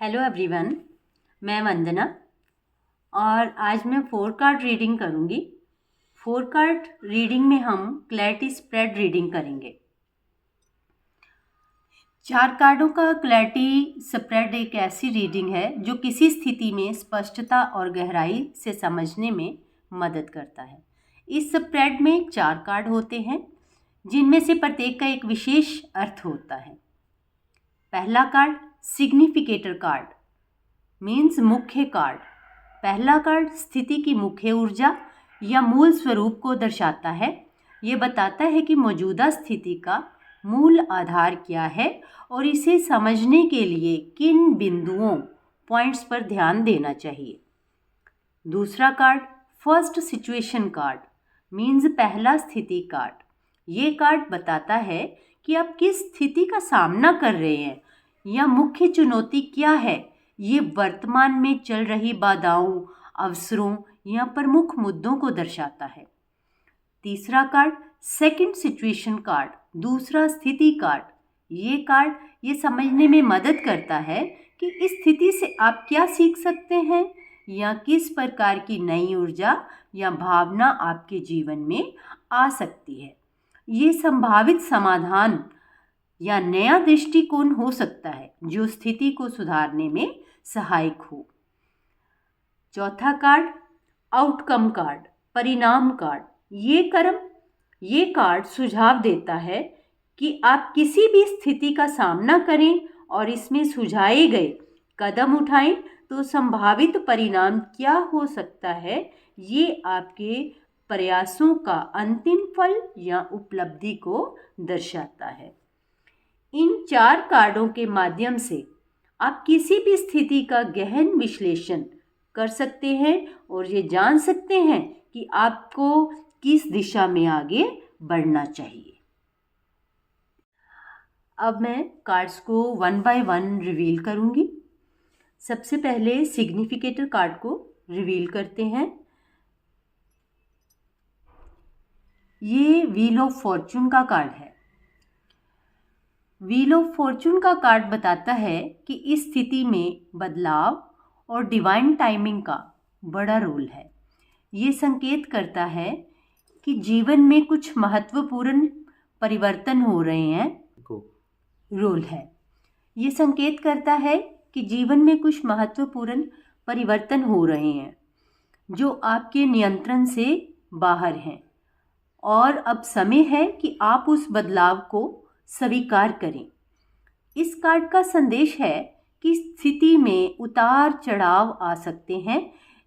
Hello everyone, मैं वंदना और आज मैं 4 कार्ड रीडिंग करूँगी। 4 कार्ड रीडिंग में हम क्लैरिटी स्प्रेड रीडिंग करेंगे। 4 कार्डों का क्लैरिटी स्प्रेड एक ऐसी रीडिंग है जो किसी स्थिति में स्पष्टता और गहराई से समझने में मदद करता है। इस स्प्रेड में 4 कार्ड होते हैं जिनमें से प्रत्येक का एक विशेष अर्थ होता है। पहला कार्ड सिग्निफिकेटर कार्ड मीन्स मुख्य कार्ड। पहला कार्ड स्थिति की मुख्य ऊर्जा या मूल स्वरूप को दर्शाता है। ये बताता है कि मौजूदा स्थिति का मूल आधार क्या है और इसे समझने के लिए किन बिंदुओं पॉइंट्स पर ध्यान देना चाहिए। दूसरा card first situation card means पहला स्थिति कार्ड। ये कार्ड बताता है कि आप किस स्थिति का सामना कर रहे हैं या मुख्य चुनौती क्या है। ये वर्तमान में चल रही बाधाओं, अवसरों या प्रमुख मुद्दों को दर्शाता है। तीसरा कार्ड सेकंड सिचुएशन कार्ड, दूसरा स्थिति कार्ड। ये कार्ड ये समझने में मदद करता है कि इस स्थिति से आप क्या सीख सकते हैं या किस प्रकार की नई ऊर्जा या भावना आपके जीवन में आ सकती है। ये संभावित समाधान या नया दृष्टिकोण हो सकता है जो स्थिति को सुधारने में सहायक हो। चौथा कार्ड आउटकम कार्ड, परिणाम कार्ड। ये कार्ड सुझाव देता है कि आप किसी भी स्थिति का सामना करें और इसमें सुझाए गए कदम उठाएं तो संभावित परिणाम क्या हो सकता है। ये आपके प्रयासों का अंतिम फल या उपलब्धि को दर्शाता है। इन 4 कार्डों के माध्यम से आप किसी भी स्थिति का गहन विश्लेषण कर सकते हैं और ये जान सकते हैं कि आपको किस दिशा में आगे बढ़ना चाहिए। अब मैं कार्ड्स को 1 बाय 1 रिवील करूंगी। सबसे पहले सिग्निफिकेटर कार्ड को रिवील करते हैं। ये व्हील ऑफ फॉर्चून का कार्ड है। व्हील ऑफ फॉर्चून का कार्ड बताता है कि इस स्थिति में बदलाव और डिवाइन टाइमिंग का बड़ा रोल है। ये संकेत करता है कि जीवन में कुछ महत्वपूर्ण परिवर्तन हो रहे हैं। रोल है। ये संकेत करता है कि जीवन में कुछ महत्वपूर्ण परिवर्तन हो रहे हैं जो आपके नियंत्रण से बाहर हैं और अब समय है कि आप उस बदलाव को स्वीकार करें। इस कार्ड का संदेश है कि स्थिति में उतार चढ़ाव आ सकते हैं,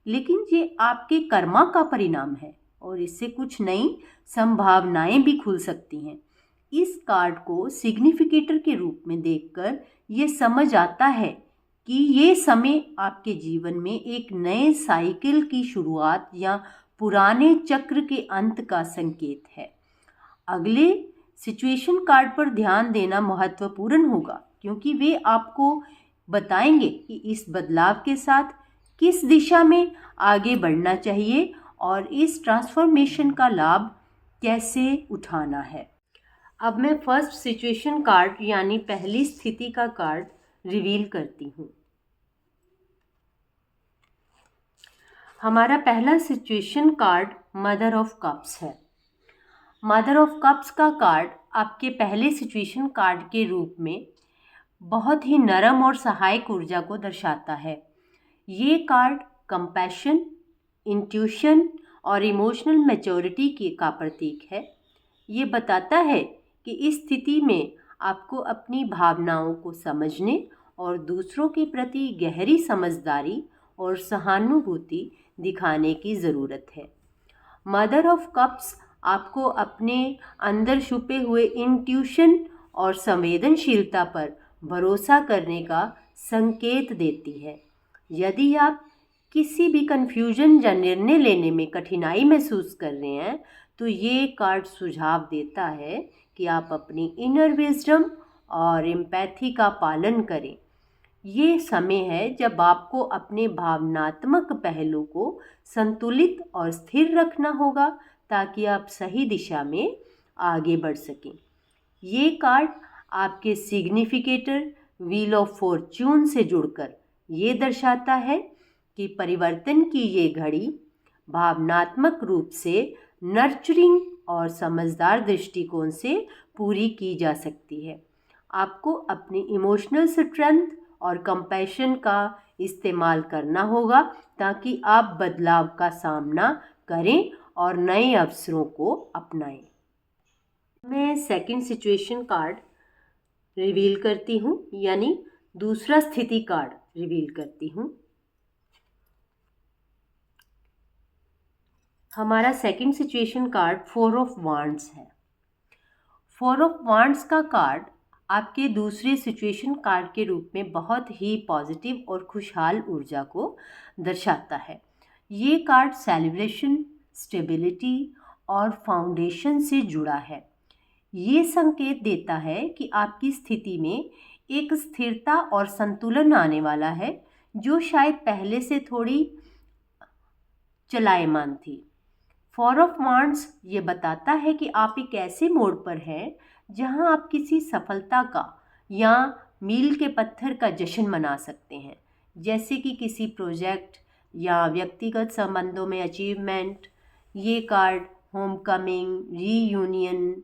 लेकिन ये आपके कर्मा का परिणाम है और इससे कुछ नई संभावनाएं भी खुल सकती हैं। इस कार्ड को सिग्निफिकेटर के रूप में देखकर ये समझ आता है कि ये समय आपके जीवन में एक नए साइकिल की शुरुआत या पुराने चक्र के अंत का संकेत है। अगले सिचुएशन कार्ड पर ध्यान देना महत्वपूर्ण होगा क्योंकि वे आपको बताएंगे कि इस बदलाव के साथ किस दिशा में आगे बढ़ना चाहिए और इस ट्रांसफॉर्मेशन का लाभ कैसे उठाना है। अब मैं फर्स्ट सिचुएशन कार्ड यानी पहली स्थिति का कार्ड रिवील करती हूँ। हमारा पहला situation card mother of cups है। मदर ऑफ कप्स का कार्ड आपके पहले सिचुएशन कार्ड के रूप में बहुत ही नरम और सहायक ऊर्जा को दर्शाता है। ये कार्ड कंपैशन, इंट्यूशन और इमोशनल मैच्योरिटी का प्रतीक है। ये बताता है कि इस स्थिति में आपको अपनी भावनाओं को समझने और दूसरों के प्रति गहरी समझदारी और सहानुभूति दिखाने की ज़रूरत है। मदर ऑफ कप्स आपको अपने अंदर छुपे हुए इंट्यूशन और संवेदनशीलता पर भरोसा करने का संकेत देती है। यदि आप किसी भी कन्फ्यूजन या निर्णय लेने में कठिनाई महसूस कर रहे हैं तो ये कार्ड सुझाव देता है कि आप अपनी इनर विजडम और एम्पैथी का पालन करें। ये समय है जब आपको अपने भावनात्मक पहलू को संतुलित और स्थिर रखना होगा ताकि आप सही दिशा में आगे बढ़ सकें। ये कार्ड आपके सिग्निफिकेटर व्हील ऑफ फॉर्चून से जुड़कर ये दर्शाता है कि परिवर्तन की ये घड़ी भावनात्मक रूप से नर्चरिंग और समझदार दृष्टिकोण से पूरी की जा सकती है। आपको अपनी इमोशनल स्ट्रेंथ और कंपैशन का इस्तेमाल करना होगा ताकि आप बदलाव का सामना करें और नए अवसरों को अपनाएं। मैं सेकंड सिचुएशन कार्ड रिवील करती हूँ, यानी दूसरा स्थिति कार्ड रिवील करती हूँ। हमारा second situation card 4 of wands है। 4 ऑफ वांड्स का कार्ड आपके दूसरे सिचुएशन कार्ड के रूप में बहुत ही पॉजिटिव और खुशहाल ऊर्जा को दर्शाता है। ये कार्ड सेलिब्रेशन, स्टेबिलिटी और फाउंडेशन से जुड़ा है। ये संकेत देता है कि आपकी स्थिति में एक स्थिरता और संतुलन आने वाला है, जो शायद पहले से थोड़ी चलायमान थी। 4 ऑफ वांड्स ये बताता है कि आप एक ऐसे मोड़ पर हैं जहां आप किसी सफलता का या मील के पत्थर का जश्न मना सकते हैं, जैसे कि किसी प्रोजेक्ट या व्यक्तिगत संबंधों में अचीवमेंट। ये कार्ड होम कमिंग, रीयूनियन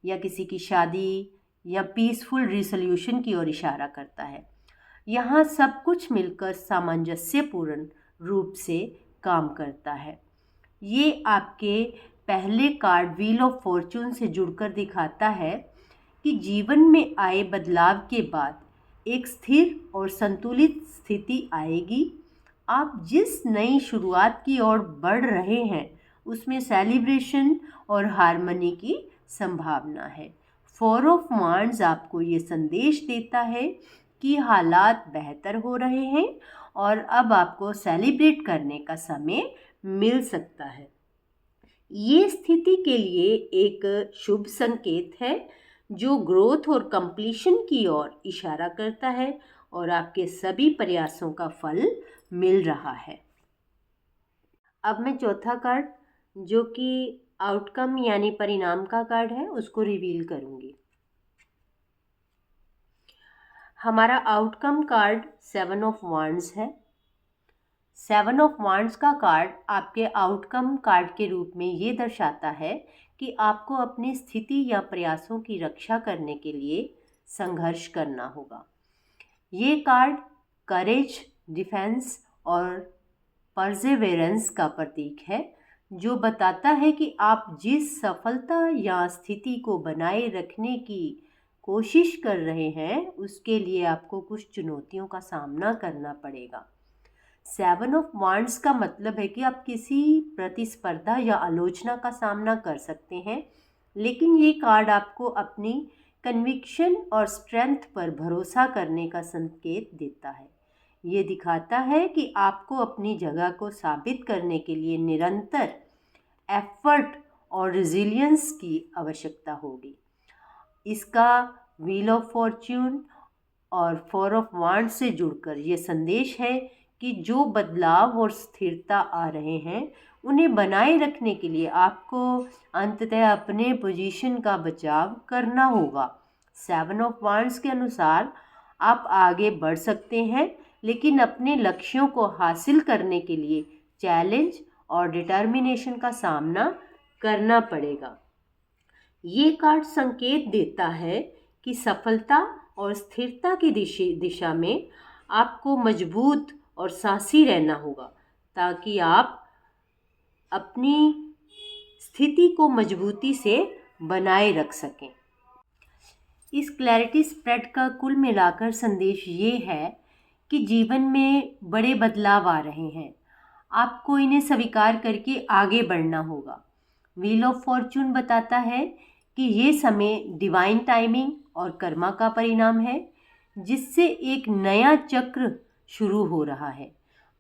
या किसी की शादी या पीसफुल रिसोल्यूशन की ओर इशारा करता है। यहाँ सब कुछ मिलकर सामंजस्यपूर्ण रूप से काम करता है। ये आपके पहले कार्ड व्हील ऑफ फॉर्चून से जुड़कर दिखाता है कि जीवन में आए बदलाव के बाद एक स्थिर और संतुलित स्थिति आएगी। आप जिस नई शुरुआत की ओर बढ़ रहे हैं उसमें सेलिब्रेशन और हार्मनी की संभावना है। 4 ऑफ वांड्स आपको ये संदेश देता है कि हालात बेहतर हो रहे हैं और अब आपको सेलिब्रेट करने का समय मिल सकता है। ये स्थिति के लिए एक शुभ संकेत है जो ग्रोथ और कंप्लीशन की ओर इशारा करता है और आपके सभी प्रयासों का फल मिल रहा है। अब मैं चौथा कार्ड, जो कि आउटकम यानी परिणाम का कार्ड है, उसको रिवील करूंगी। हमारा आउटकम कार्ड 7 ऑफ वांड्स है। 7 ऑफ वांड्स का कार्ड आपके आउटकम कार्ड के रूप में ये दर्शाता है कि आपको अपनी स्थिति या प्रयासों की रक्षा करने के लिए संघर्ष करना होगा। ये कार्ड करेज, डिफेंस और परसेवेरेंस का प्रतीक है, जो बताता है कि आप जिस सफलता या स्थिति को बनाए रखने की कोशिश कर रहे हैं उसके लिए आपको कुछ चुनौतियों का सामना करना पड़ेगा। 7 ऑफ वांड्स का मतलब है कि आप किसी प्रतिस्पर्धा या आलोचना का सामना कर सकते हैं, लेकिन ये कार्ड आपको अपनी कन्विक्शन और स्ट्रेंथ पर भरोसा करने का संकेत देता है। ये दिखाता है कि आपको अपनी जगह को साबित करने के लिए निरंतर एफर्ट और रेजिलियंस की आवश्यकता होगी। इसका व्हील ऑफ फॉर्च्यून और 4 ऑफ वांड्स से जुड़कर ये संदेश है कि जो बदलाव और स्थिरता आ रहे हैं उन्हें बनाए रखने के लिए आपको अंततः अपने पोजीशन का बचाव करना होगा। 7 ऑफ वांड्स के अनुसार आप आगे बढ़ सकते हैं, लेकिन अपने लक्ष्यों को हासिल करने के लिए चैलेंज और डिटर्मिनेशन का सामना करना पड़ेगा। ये कार्ड संकेत देता है कि सफलता और स्थिरता की दिशा में आपको मजबूत और साहसी रहना होगा ताकि आप अपनी स्थिति को मजबूती से बनाए रख सकें। इस क्लैरिटी स्प्रेड का कुल मिलाकर संदेश ये है कि जीवन में बड़े बदलाव आ रहे हैं, आपको इन्हें स्वीकार करके आगे बढ़ना होगा। व्हील ऑफ फॉर्चून बताता है कि ये समय डिवाइन टाइमिंग और कर्मा का परिणाम है, जिससे एक नया चक्र शुरू हो रहा है।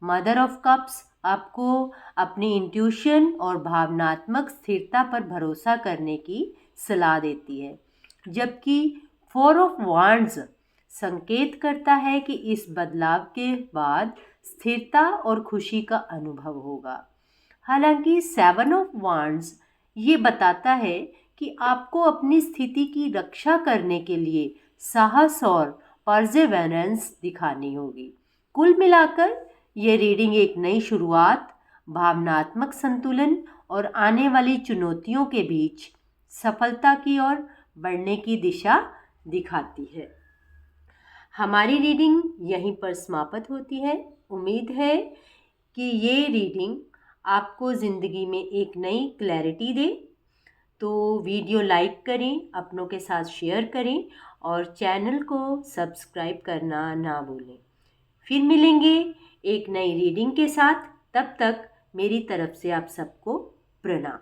मदर ऑफ कप्स आपको अपनी इंट्यूशन और भावनात्मक स्थिरता पर भरोसा करने की सलाह देती है, जबकि 4 ऑफ वांड्स संकेत करता है कि इस बदलाव के बाद स्थिरता और खुशी का अनुभव होगा। हालांकि 7 ऑफ वांड्स ये बताता है कि आपको अपनी स्थिति की रक्षा करने के लिए साहस और परसेवेरेंस दिखानी होगी। कुल मिलाकर ये रीडिंग एक नई शुरुआत, भावनात्मक संतुलन और आने वाली चुनौतियों के बीच सफलता की ओर बढ़ने की दिशा दिखाती है। हमारी रीडिंग यहीं पर समाप्त होती है। उम्मीद है कि ये रीडिंग आपको ज़िंदगी में एक नई क्लैरिटी दे। तो वीडियो लाइक करें, अपनों के साथ शेयर करें और चैनल को सब्सक्राइब करना ना भूलें। फिर मिलेंगे एक नई रीडिंग के साथ। तब तक मेरी तरफ से आप सबको प्रणाम।